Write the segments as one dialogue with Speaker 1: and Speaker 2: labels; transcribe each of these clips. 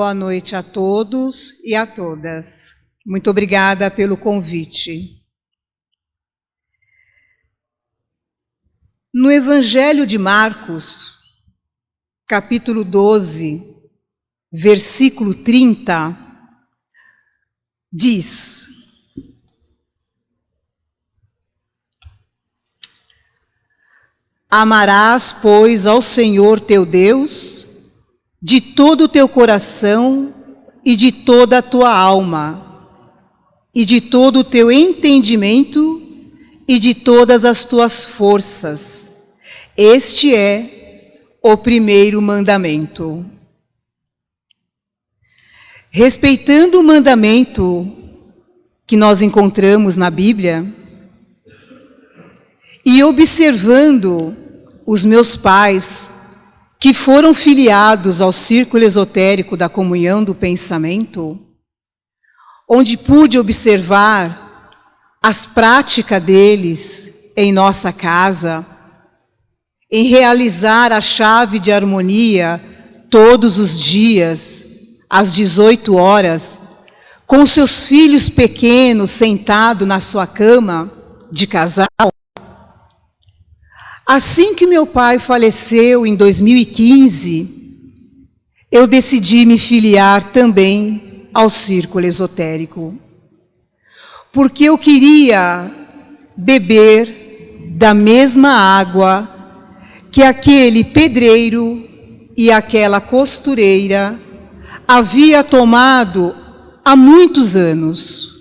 Speaker 1: Boa noite a todos e a todas. Muito obrigada pelo convite. No Evangelho de Marcos, capítulo 12, versículo 30, diz: Amarás, pois, ao Senhor teu Deus de todo o teu coração e de toda a tua alma, e de todo o teu entendimento e de todas as tuas forças. Este é o primeiro mandamento. Respeitando o mandamento que nós encontramos na Bíblia e observando os meus pais, que foram filiados ao círculo esotérico da comunhão do pensamento, onde pude observar as práticas deles em nossa casa, em realizar a chave de harmonia todos os dias, às 18 horas, com seus filhos pequenos sentados na sua cama de casal. Assim que meu pai faleceu em 2015, eu decidi me filiar também ao círculo esotérico, porque eu queria beber da mesma água que aquele pedreiro e aquela costureira havia tomado há muitos anos,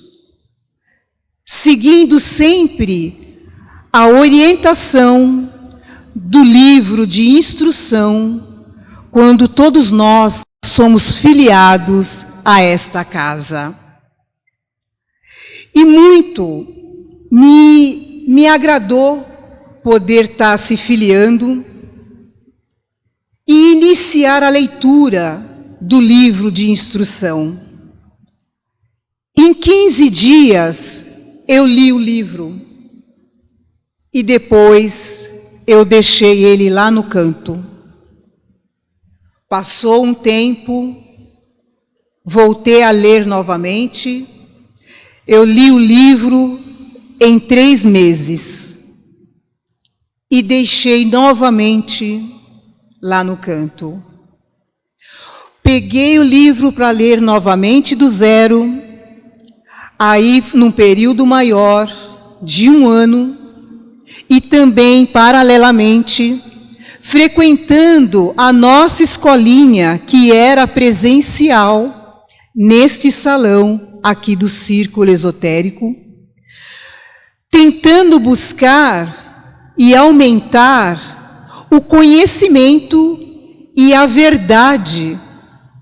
Speaker 1: seguindo sempre a orientação do livro de instrução, quando todos nós somos filiados a esta casa. E muito me agradou poder estar se filiando e iniciar a leitura do livro de instrução. Em 15 dias eu li o livro e depois eu deixei ele lá no canto. Passou um tempo, voltei a ler novamente. Eu li o livro em 3 meses e deixei novamente lá no canto. Peguei o livro para ler novamente do zero, aí num período maior de 1 ano, e também, paralelamente, frequentando a nossa escolinha, que era presencial, neste salão aqui do Círculo Esotérico, tentando buscar e aumentar o conhecimento e a verdade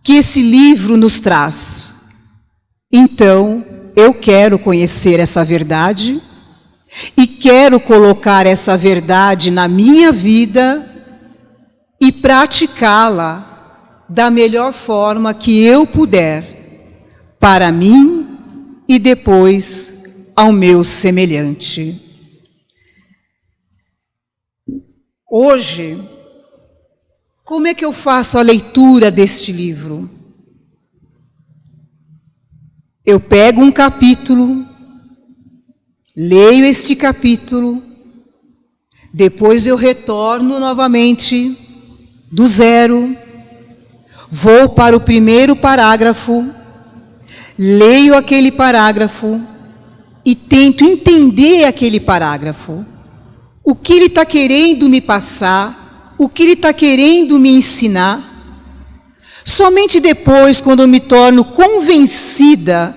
Speaker 1: que esse livro nos traz. Então, eu quero conhecer essa verdade e quero colocar essa verdade na minha vida e praticá-la da melhor forma que eu puder, para mim e depois ao meu semelhante. Hoje, como é que eu faço a leitura deste livro? Eu pego um capítulo, leio este capítulo, depois eu retorno novamente do zero, vou para o primeiro parágrafo, leio aquele parágrafo e tento entender aquele parágrafo. O que ele está querendo me passar, o que ele está querendo me ensinar. Somente depois, quando eu me torno convencida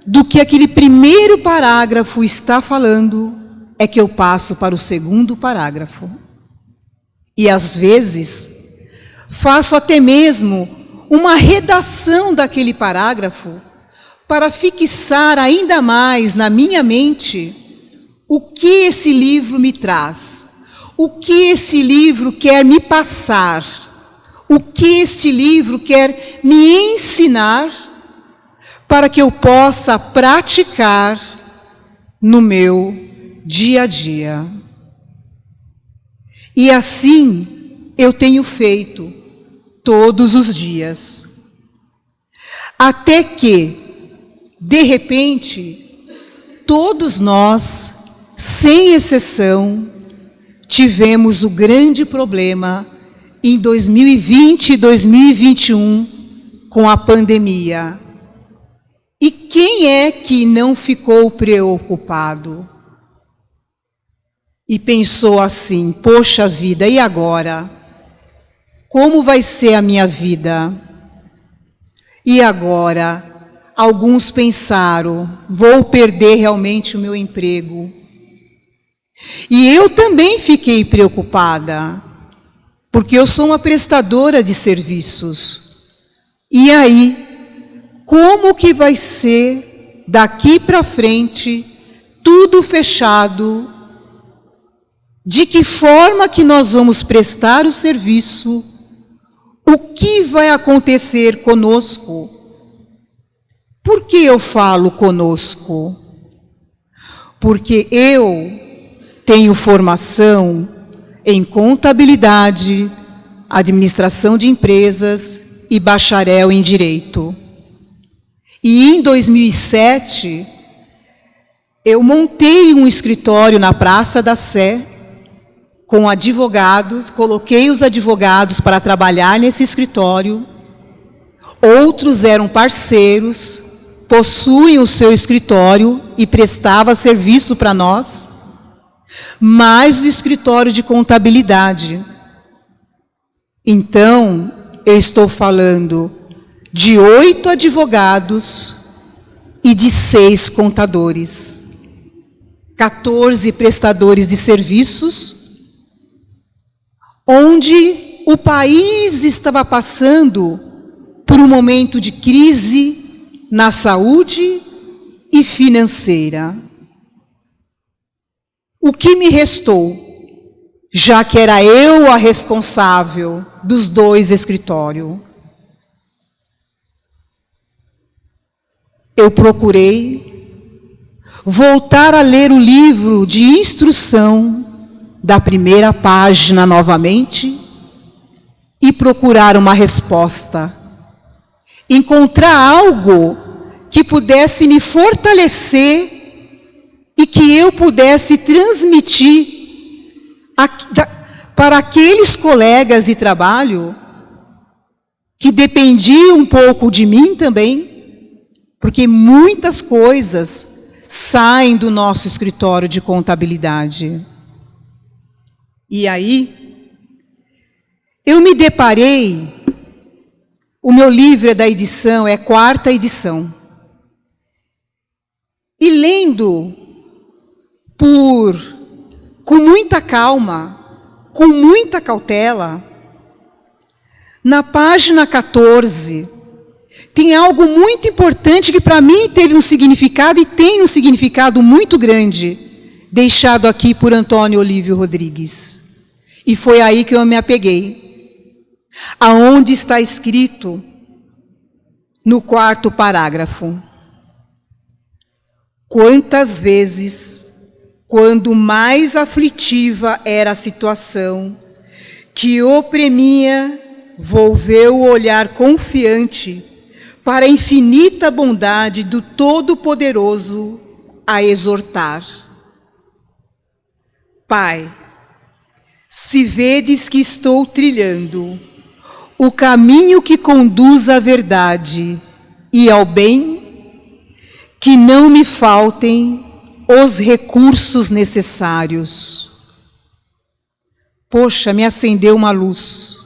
Speaker 1: do que aquele primeiro parágrafo está falando, é que eu passo para o segundo parágrafo. E às vezes, faço até mesmo uma redação daquele parágrafo para fixar ainda mais na minha mente o que esse livro me traz, o que esse livro quer me passar, o que este livro quer me ensinar, para que eu possa praticar no meu dia a dia. E assim eu tenho feito todos os dias. Até que, de repente, todos nós, sem exceção, tivemos o grande problema em 2020 e 2021 com a pandemia. E quem é que não ficou preocupado? E pensou assim, poxa vida, e agora? Como vai ser a minha vida? E agora? Alguns pensaram, vou perder realmente o meu emprego. E eu também fiquei preocupada, porque eu sou uma prestadora de serviços. E aí, como que vai ser daqui para frente, tudo fechado? De que forma que nós vamos prestar o serviço? O que vai acontecer conosco? Por que eu falo conosco? Porque eu tenho formação em contabilidade, administração de empresas e bacharel em direito. E em 2007, eu montei um escritório na Praça da Sé, com advogados, coloquei os advogados para trabalhar nesse escritório, outros eram parceiros, possuem o seu escritório e prestava serviço para nós, mais o escritório de contabilidade. Então, eu estou falando de 8 advogados e de 6 contadores, 14 prestadores de serviços, onde o país estava passando por um momento de crise na saúde e financeira. O que me restou, já que era eu a responsável dos 2 escritórios? Eu procurei voltar a ler o livro de instrução da primeira página novamente e procurar uma resposta. Encontrar algo que pudesse me fortalecer e que eu pudesse transmitir para aqueles colegas de trabalho que dependiam um pouco de mim também, porque muitas coisas saem do nosso escritório de contabilidade. E aí, eu me deparei, o meu livro é da edição, é a 4ª edição. E lendo com muita calma, com muita cautela, na página 14, tem algo muito importante que para mim teve um significado e tem um significado muito grande, deixado aqui por Antônio Olívio Rodrigues. E foi aí que eu me apeguei. Aonde está escrito, no 4º parágrafo: quantas vezes, quando mais aflitiva era a situação, que oprimia, volveu o olhar confiante para a infinita bondade do Todo-Poderoso a exortar. Pai, se vedes que estou trilhando o caminho que conduz à verdade e ao bem, que não me faltem os recursos necessários. Poxa, me acendeu uma luz.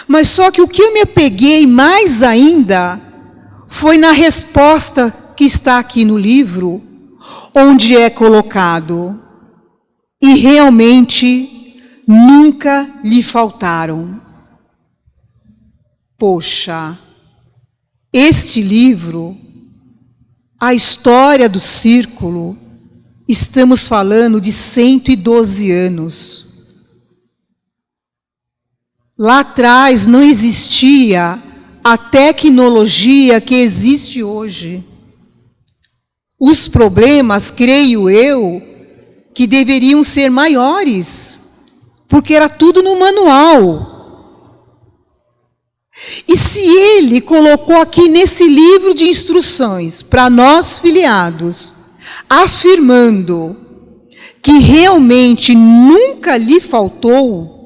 Speaker 1: Mas só que o que eu me apeguei mais ainda foi na resposta que está aqui no livro, onde é colocado: e realmente nunca lhe faltaram. Poxa, este livro, a história do círculo, estamos falando de 112 anos. Lá atrás não existia a tecnologia que existe hoje. Os problemas, creio eu, que deveriam ser maiores, porque era tudo no manual. E se Ele colocou aqui nesse livro de instruções para nós filiados, afirmando que realmente nunca lhe faltou,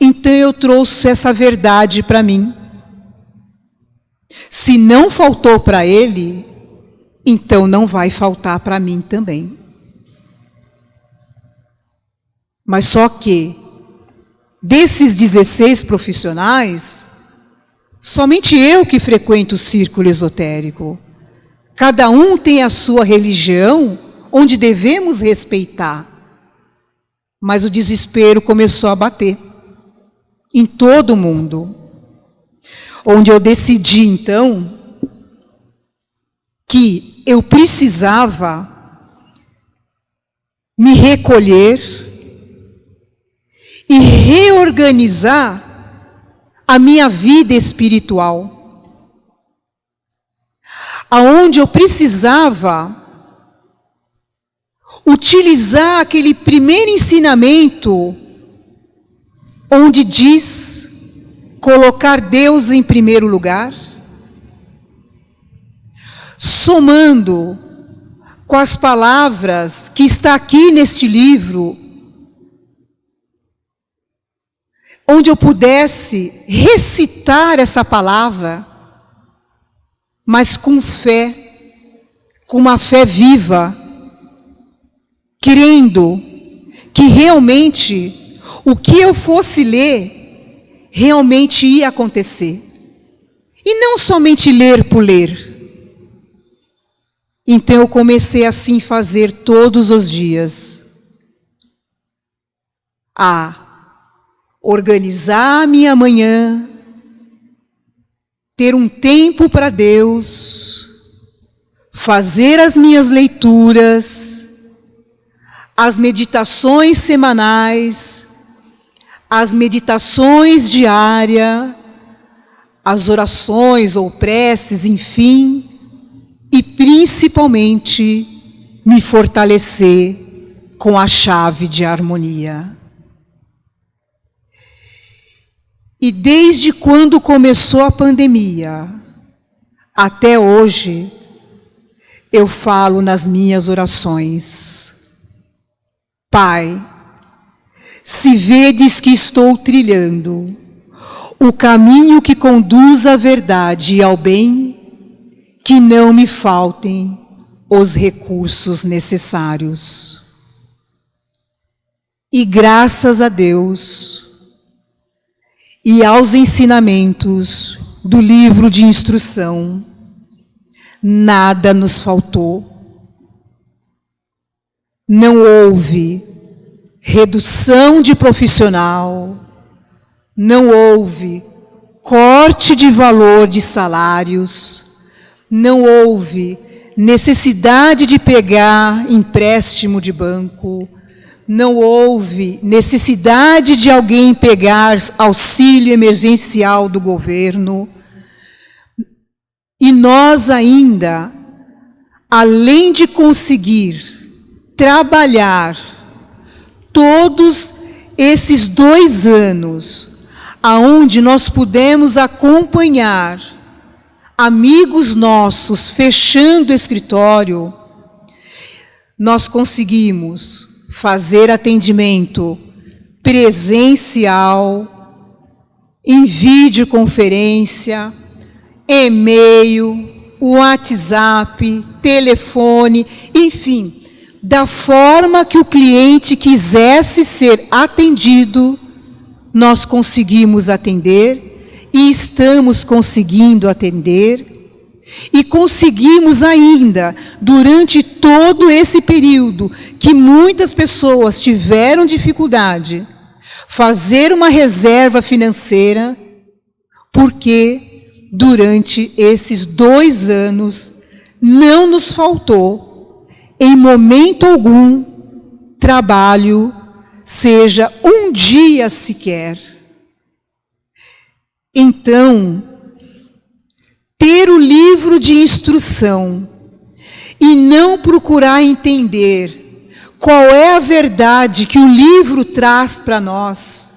Speaker 1: então eu trouxe essa verdade para mim. Se não faltou para Ele, então não vai faltar para mim também. Mas só que, desses 16 profissionais, somente eu que frequento o círculo esotérico. Cada um tem a sua religião, onde devemos respeitar. Mas o desespero começou a bater em todo o mundo. Onde eu decidi, então, que eu precisava me recolher e reorganizar a minha vida espiritual. Aonde eu precisava utilizar aquele primeiro ensinamento, onde diz colocar Deus em primeiro lugar, somando com as palavras que está aqui neste livro, onde eu pudesse recitar essa palavra, mas com fé, com uma fé viva, crendo que realmente o que eu fosse ler, realmente ia acontecer. E não somente ler por ler. Então eu comecei assim fazer todos os dias. A organizar a minha manhã, ter um tempo para Deus, fazer as minhas leituras, as meditações semanais, as meditações diárias, as orações ou preces, enfim, e principalmente me fortalecer com a chave de harmonia. E desde quando começou a pandemia, até hoje, eu falo nas minhas orações: Pai, se vedes que estou trilhando o caminho que conduz à verdade e ao bem, que não me faltem os recursos necessários. E graças a Deus e aos ensinamentos do livro de instrução, nada nos faltou. Não houve redução de profissional, não houve corte de valor de salários, não houve necessidade de pegar empréstimo de banco, não houve necessidade de alguém pegar auxílio emergencial do governo. E nós ainda, além de conseguir trabalhar todos esses 2 anos, aonde nós pudemos acompanhar amigos nossos fechando o escritório, nós conseguimos fazer atendimento presencial, em videoconferência, e-mail, WhatsApp, telefone, enfim, da forma que o cliente quisesse ser atendido, nós conseguimos atender e estamos conseguindo atender. E conseguimos ainda, durante todo esse período, que muitas pessoas tiveram dificuldade, fazer uma reserva financeira, porque durante esses 2 anos não nos faltou, em momento algum, trabalho, seja um dia sequer. Então, ter o livro de instrução e não procurar entender qual é a verdade que o livro traz para nós,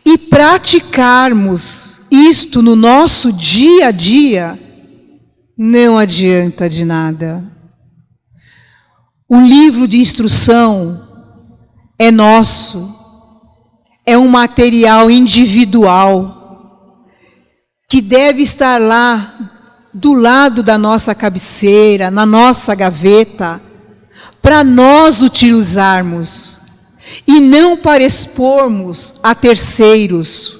Speaker 1: e praticarmos isto no nosso dia a dia, não adianta de nada. O livro de instrução é nosso, é um material individual que deve estar lá do lado da nossa cabeceira, na nossa gaveta, para nós utilizarmos e não para expormos a terceiros,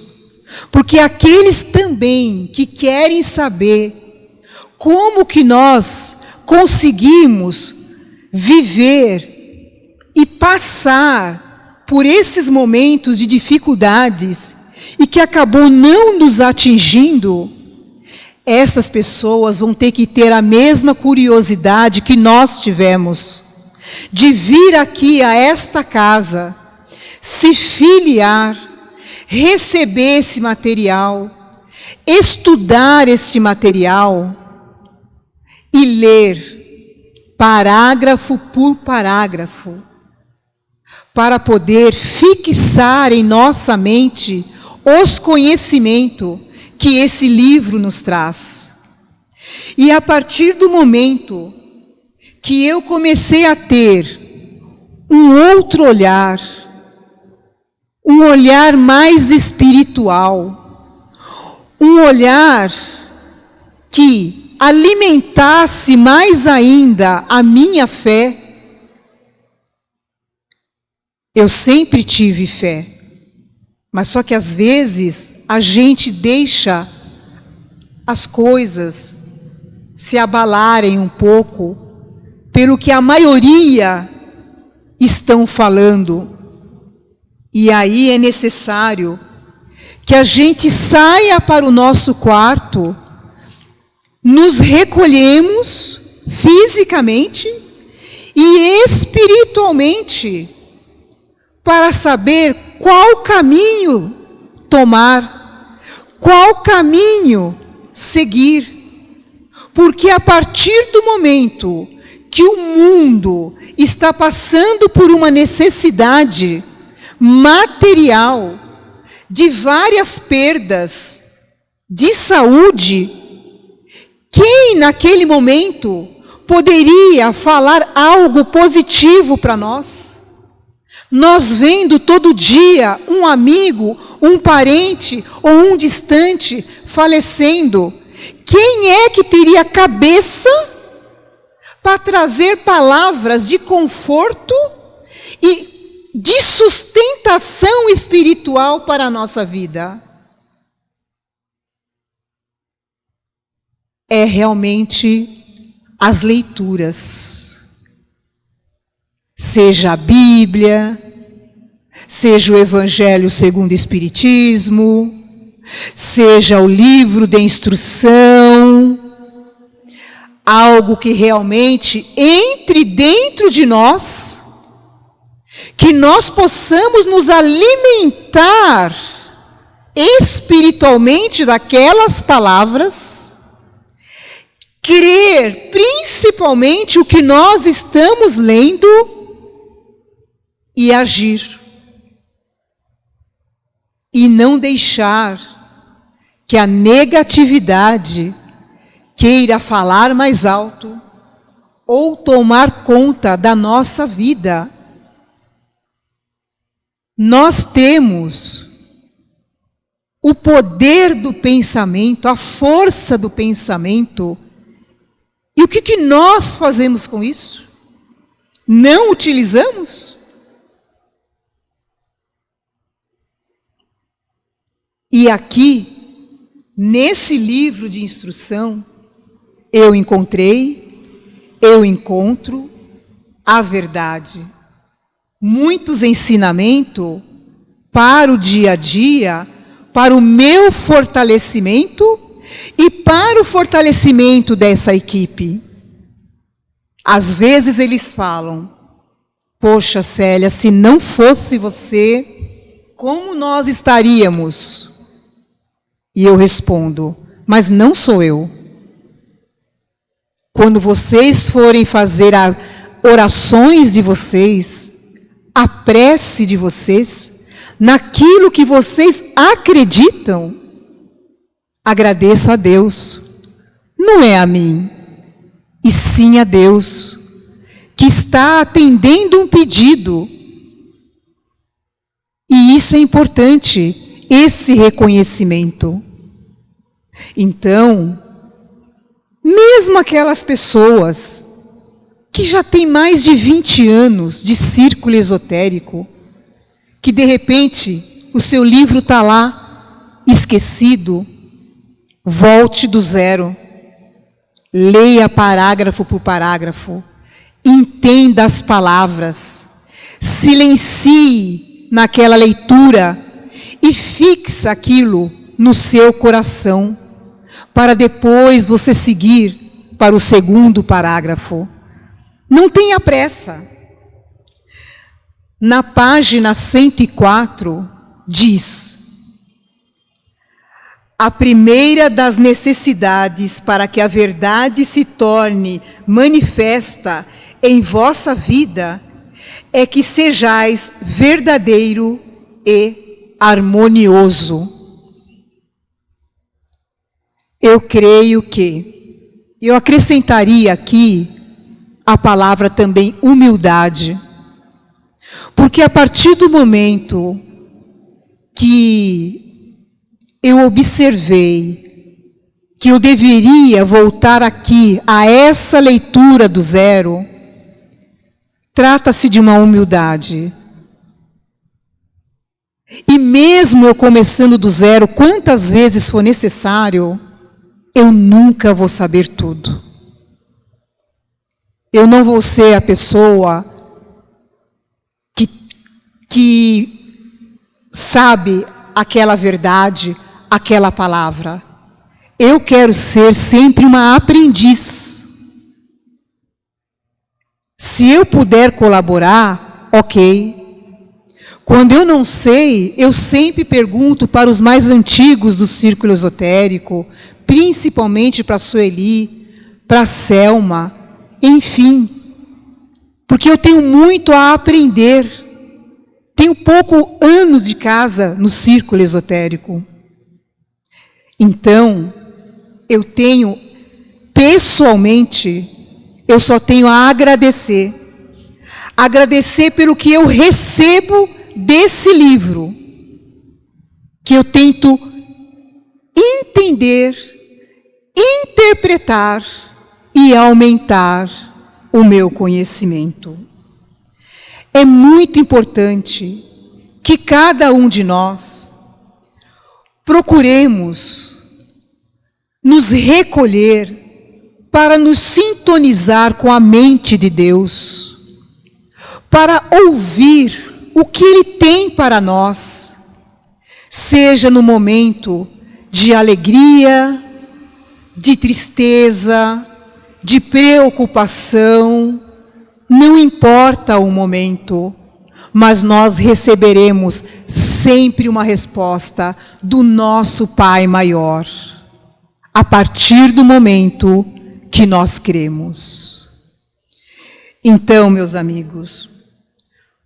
Speaker 1: porque aqueles também que querem saber como que nós conseguimos viver e passar por esses momentos de dificuldades e que acabou não nos atingindo, essas pessoas vão ter que ter a mesma curiosidade que nós tivemos, de vir aqui a esta casa, se filiar, receber esse material, estudar este material e ler parágrafo por parágrafo, para poder fixar em nossa mente os conhecimentos que esse livro nos traz. E a partir do momento que eu comecei a ter um outro olhar, um olhar mais espiritual, um olhar que alimentasse mais ainda a minha fé. Eu sempre tive fé, mas só que às vezes a gente deixa as coisas se abalarem um pouco pelo que a maioria estão falando. E aí é necessário que a gente saia para o nosso quarto, nos recolhemos fisicamente e espiritualmente para saber qual caminho tomar, qual caminho seguir. Porque a partir do momento que o mundo está passando por uma necessidade material, de várias perdas de saúde, quem naquele momento poderia falar algo positivo para nós? Nós vendo todo dia um amigo, um parente ou um distante falecendo, quem é que teria cabeça para trazer palavras de conforto e de sustentação espiritual para a nossa vida? É realmente as leituras. Seja a Bíblia, seja o Evangelho segundo o Espiritismo, seja o livro de instrução, algo que realmente entre dentro de nós, que nós possamos nos alimentar espiritualmente daquelas palavras, crer principalmente o que nós estamos lendo e agir. E não deixar que a negatividade queira falar mais alto ou tomar conta da nossa vida. Nós temos o poder do pensamento, a força do pensamento. E o que nós fazemos com isso? Não utilizamos? E aqui, nesse livro de instrução, eu encontro a verdade. Muitos ensinamentos para o dia a dia, para o meu fortalecimento e para o fortalecimento dessa equipe. Às vezes eles falam, poxa Célia, se não fosse você, como nós estaríamos? E eu respondo, mas não sou eu. Quando vocês forem fazer orações de vocês, a prece de vocês, naquilo que vocês acreditam, agradeço a Deus. Não é a mim, e sim a Deus, que está atendendo um pedido. E isso é importante, esse reconhecimento. Então, mesmo aquelas pessoas que já têm mais de 20 anos de círculo esotérico, que de repente o seu livro está lá, esquecido, volte do zero, leia parágrafo por parágrafo, entenda as palavras, silencie naquela leitura e fixe aquilo no seu coração, para depois você seguir para o segundo parágrafo. Não tenha pressa. Na página 104, diz: a primeira das necessidades para que a verdade se torne manifesta em vossa vida é que sejais verdadeiro e harmonioso. Eu creio que, eu acrescentaria aqui a palavra também humildade, porque a partir do momento que eu observei que eu deveria voltar aqui a essa leitura do zero, trata-se de uma humildade. E mesmo eu começando do zero, quantas vezes for necessário, eu nunca vou saber tudo. Eu não vou ser a pessoa que sabe aquela verdade, aquela palavra. Eu quero ser sempre uma aprendiz. Se eu puder colaborar, ok. Quando eu não sei, eu sempre pergunto para os mais antigos do círculo esotérico, principalmente para a Sueli, para a Selma, enfim, porque eu tenho muito a aprender. Tenho poucos anos de casa no círculo esotérico. Então, eu tenho, pessoalmente, eu só tenho a agradecer. Agradecer pelo que eu recebo desse livro, que eu tento entender, interpretar e aumentar o meu conhecimento. É muito importante que cada um de nós procuremos nos recolher para nos sintonizar com a mente de Deus, para ouvir o que Ele tem para nós, seja no momento de alegria, de tristeza, de preocupação, não importa o momento, mas nós receberemos sempre uma resposta do nosso Pai maior, a partir do momento que nós cremos. Então, meus amigos,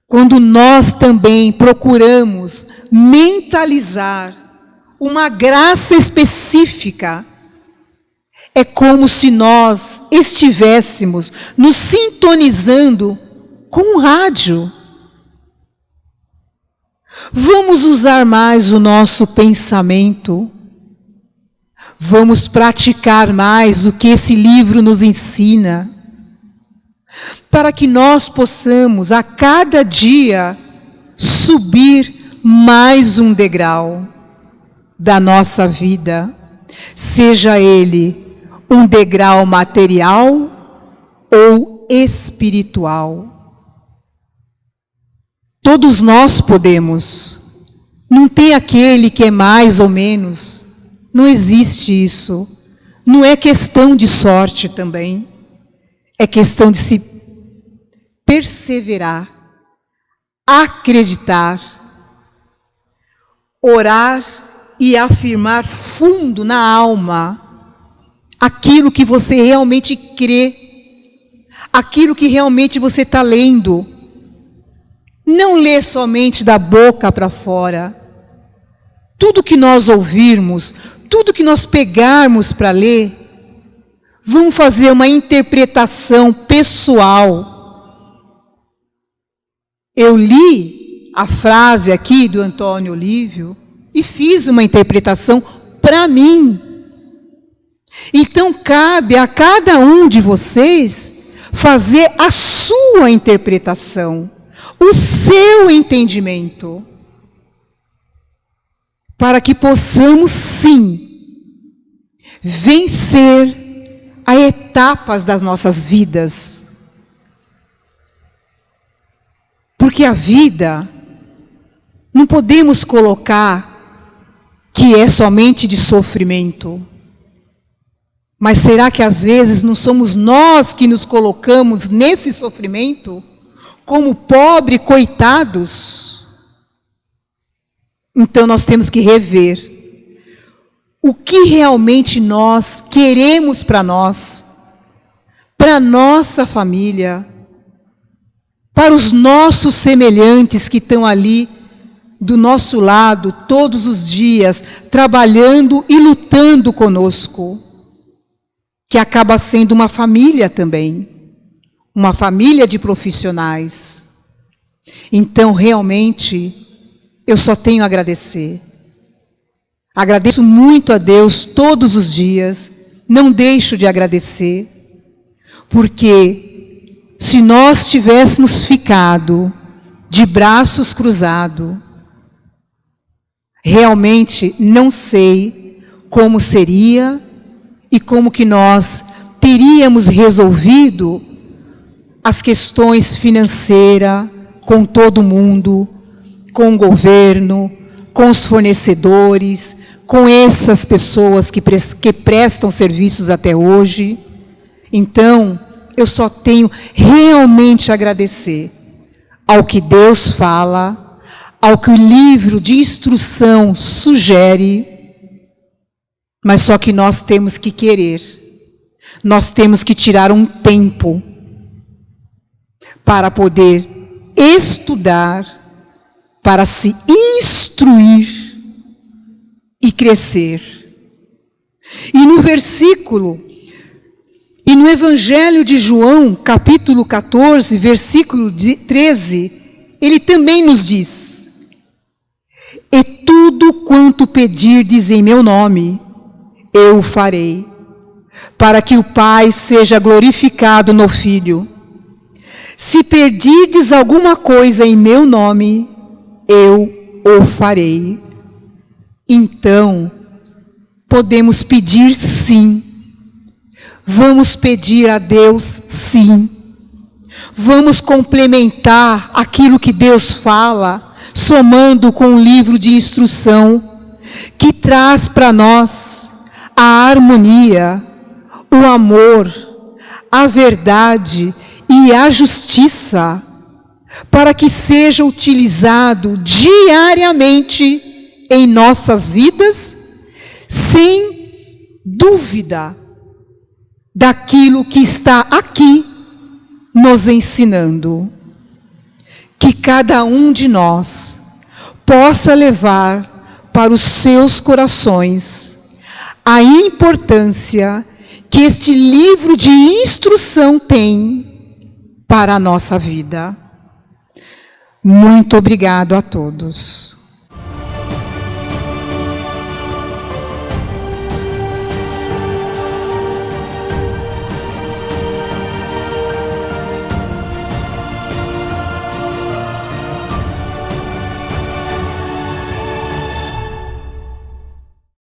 Speaker 1: quando nós também procuramos mentalizar uma graça específica, é como se nós estivéssemos nos sintonizando com um rádio. Vamos usar mais o nosso pensamento. Vamos praticar mais o que esse livro nos ensina, para que nós possamos, a cada dia, subir mais um degrau da nossa vida, seja ele um degrau material ou espiritual. Todos nós podemos. Não tem aquele que é mais ou menos. Não existe isso. Não é questão de sorte também. É questão de se perseverar, acreditar, orar e afirmar fundo na alma aquilo que você realmente crê, aquilo que realmente você está lendo. não ler somente da boca para fora. Tudo que nós ouvirmos, tudo que nós pegarmos para ler, vamos fazer uma interpretação pessoal. Eu li a frase aqui do Antônio Olívio e fiz uma interpretação para mim. Então cabe a cada um de vocês fazer a sua interpretação, o seu entendimento, para que possamos sim vencer as etapas das nossas vidas. Porque a vida não podemos colocar que é somente de sofrimento. Mas será que às vezes não somos nós que nos colocamos nesse sofrimento como pobres coitados? Então nós temos que rever o que realmente nós queremos para nós, para a nossa família, para os nossos semelhantes que estão ali do nosso lado todos os dias, trabalhando e lutando conosco, que acaba sendo uma família também, uma família de profissionais. Então, realmente, eu só tenho a agradecer. Agradeço muito a Deus todos os dias, não deixo de agradecer, porque se nós tivéssemos ficado de braços cruzados, realmente não sei como seria e como que nós teríamos resolvido as questões financeiras com todo mundo, com o governo, com os fornecedores, com essas pessoas que prestam serviços até hoje. Então, eu só tenho realmente a agradecer ao que Deus fala, ao que o livro de instrução sugere, mas só que nós temos que querer, nós temos que tirar um tempo para poder estudar, para se instruir e crescer. E no versículo, e no Evangelho de João, capítulo 14, versículo 13, ele também nos diz: e tudo quanto pedirdes em meu nome, eu o farei, para que o Pai seja glorificado no Filho. Se pedirdes alguma coisa em meu nome, eu o farei. Então, podemos pedir sim. Vamos pedir a Deus sim. Vamos complementar aquilo que Deus fala, somando com o livro de instrução, que traz para nós a harmonia, o amor, a verdade e a justiça, para que seja utilizado diariamente em nossas vidas, sem dúvida daquilo que está aqui nos ensinando. Que cada um de nós possa levar para os seus corações a importância que este livro de instrução tem para a nossa vida. Muito obrigado a todos.